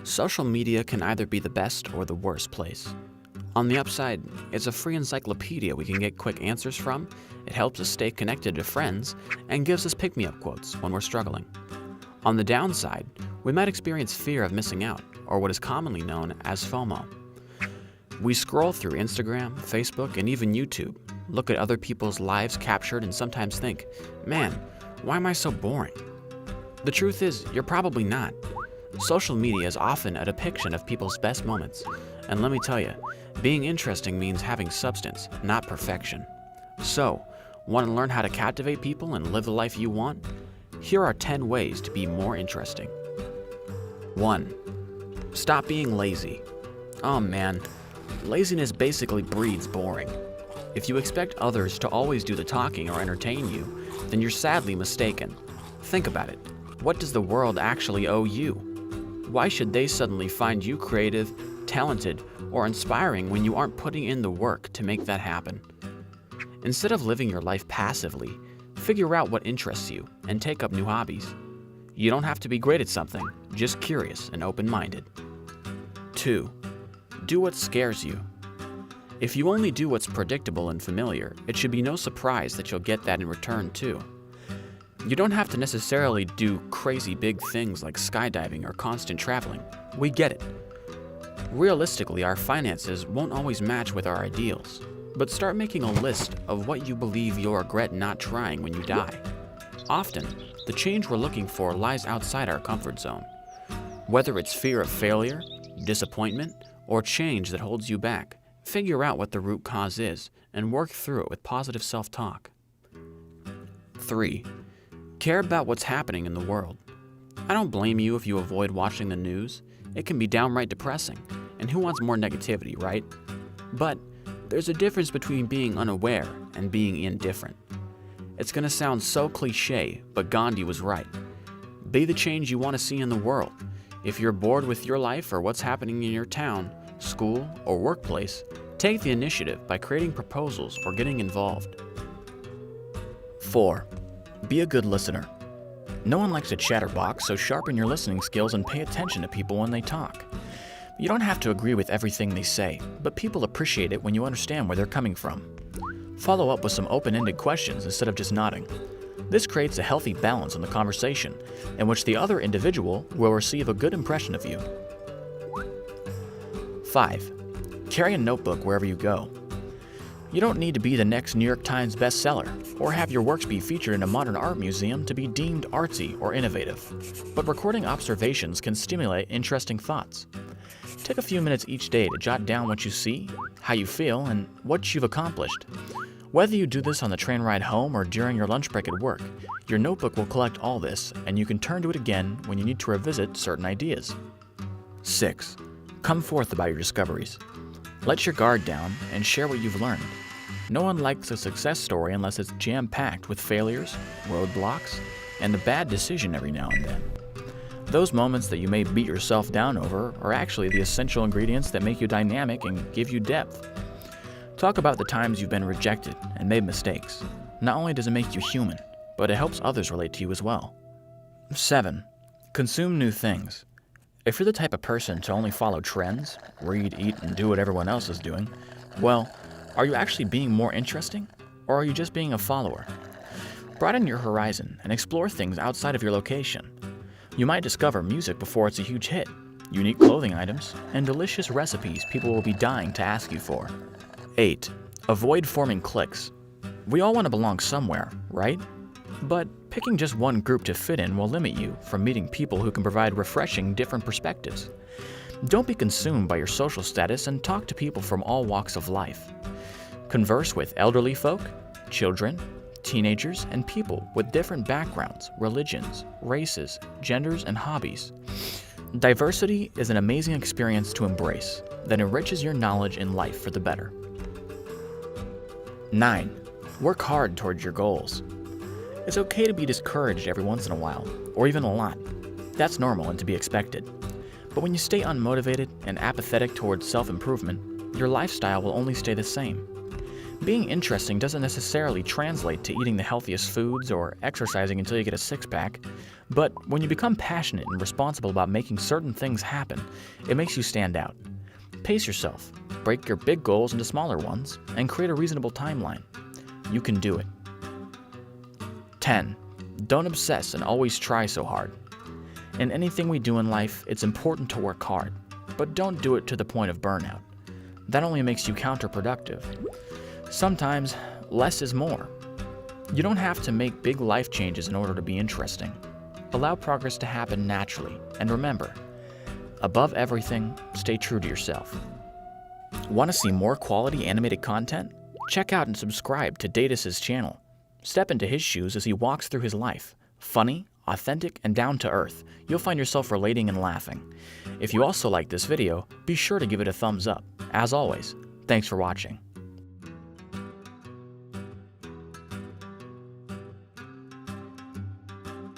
Social media can either be the best or the worst place. On the upside, it's a free encyclopedia we can get quick answers from, it helps us stay connected to friends, and gives us pick-me-up quotes when we're struggling. On the downside, we might experience fear of missing out, or what is commonly known as FOMO. We scroll through Instagram, Facebook, and even YouTube, look at other people's lives captured, and sometimes think, man, why am I so boring? The truth is, you're probably not. Social media is often a depiction of people's best moments, and let me tell you, being interesting means having substance, not perfection. So, want to learn how to captivate people and live the life you want? Here are 10 ways to be more interesting. 1. Stop being lazy. Oh man, laziness basically breeds boring. If you expect others to always do the talking or entertain you, then you're sadly mistaken. Think about it. What does the world actually owe you? Why should they suddenly find you creative, talented, or inspiring when you aren't putting in the work to make that happen? Instead of living your life passively, figure out what interests you and take up new hobbies. You don't have to be great at something, just curious and open-minded. 2. Do what scares you. If you only do what's predictable and familiar, it should be no surprise that you'll get that in return too. You don't have to necessarily do crazy big things like skydiving or constant traveling. We get it. Realistically, our finances won't always match with our ideals, but start making a list of what you believe you'll regret not trying when you die. Often, the change we're looking for lies outside our comfort zone. Whether it's fear of failure, disappointment, or change that holds you back, figure out what the root cause is and work through it with positive self-talk. 3. Care about what's happening in the world. I don't blame you if you avoid watching the news. It can be downright depressing, and who wants more negativity, right? But there's a difference between being unaware and being indifferent. It's gonna sound so cliche, but Gandhi was right. Be the change you want to see in the world. If you're bored with your life or what's happening in your town, school, or workplace, take the initiative by creating proposals or getting involved. 4. Be a good listener. No one likes a chatterbox, so sharpen your listening skills and pay attention to people when they talk. You don't have to agree with everything they say, but people appreciate it when you understand where they're coming from. Follow up with some open-ended questions instead of just nodding. This creates a healthy balance in the conversation, in which the other individual will receive a good impression of you. 5. Carry a notebook wherever you go. You don't need to be the next New York Times bestseller or have your works be featured in a modern art museum to be deemed artsy or innovative, but recording observations can stimulate interesting thoughts. Take a few minutes each day to jot down what you see, how you feel, and what you've accomplished. Whether you do this on the train ride home or during your lunch break at work, your notebook will collect all this, and you can turn to it again when you need to revisit certain ideas. 6. Come forth about your discoveries. Let your guard down and share what you've learned. No one likes a success story unless it's jam-packed with failures, roadblocks, and a bad decision every now and then. Those moments that you may beat yourself down over are actually the essential ingredients that make you dynamic and give you depth. Talk about the times you've been rejected and made mistakes. Not only does it make you human, but it helps others relate to you as well. 7. Consume new things. If you're the type of person to only follow trends, read, eat, and do what everyone else is doing, well, are you actually being more interesting, or are you just being a follower? Broaden your horizon and explore things outside of your location. You might discover music before it's a huge hit, unique clothing items, and delicious recipes people will be dying to ask you for. 8. Avoid forming cliques. We all want to belong somewhere, right? But picking just one group to fit in will limit you from meeting people who can provide refreshing, different perspectives. Don't be consumed by your social status and talk to people from all walks of life. Converse with elderly folk, children, teenagers, and people with different backgrounds, religions, races, genders, and hobbies. Diversity is an amazing experience to embrace that enriches your knowledge in life for the better. 9. Work hard towards your goals. It's okay to be discouraged every once in a while, or even a lot. That's normal and to be expected. But when you stay unmotivated and apathetic towards self-improvement, your lifestyle will only stay the same. Being interesting doesn't necessarily translate to eating the healthiest foods or exercising until you get a six-pack, but when you become passionate and responsible about making certain things happen, it makes you stand out. Pace yourself, break your big goals into smaller ones, and create a reasonable timeline. You can do it. 10. Don't obsess and always try so hard. In anything we do in life, it's important to work hard, but don't do it to the point of burnout. That only makes you counterproductive. Sometimes, less is more. You don't have to make big life changes in order to be interesting. Allow progress to happen naturally, and remember, above everything, stay true to yourself. Want to see more quality animated content? Check out and subscribe to Datus' channel. Step into his shoes as he walks through his life. Funny, authentic, and down to earth. You'll find yourself relating and laughing. If you also like this video, be sure to give it a thumbs up. As always, thanks for watching.